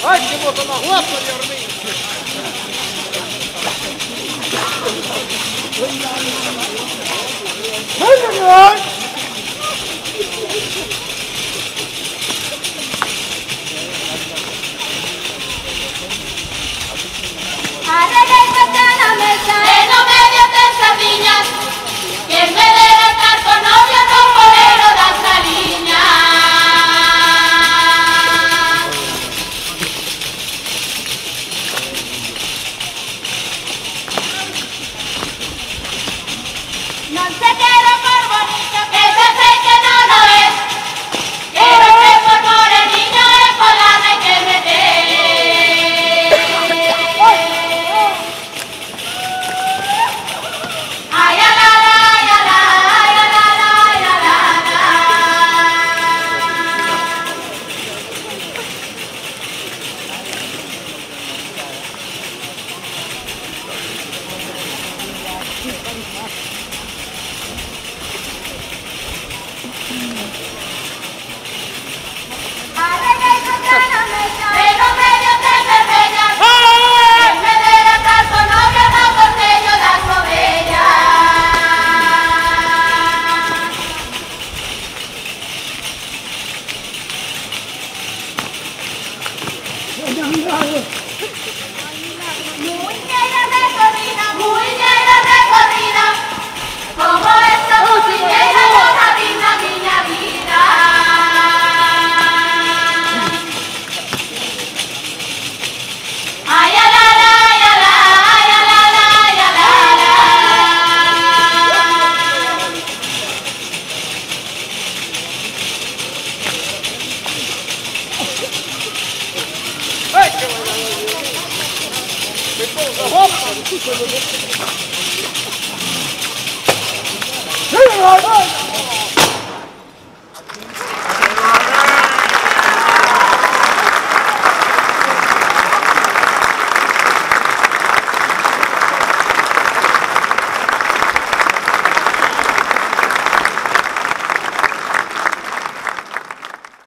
¡Ay, qué moto más guapo, Dios mío! No se queda por bonito, que se sé que no lo es. Pero que por morenillo es por la hay que meter. Ay, a la, ay, a la, ay, a la, ay, a la, pero medio te perreñas, en vez de estar con novio, no corteño las ovejas. Muy negra recorrida, como esta musiquera no la digna niña vida. Ay, a la, ay, a la, ay, a la, ay, a la, ¡Ay, qué bueno! ¡Me pongo la ropa!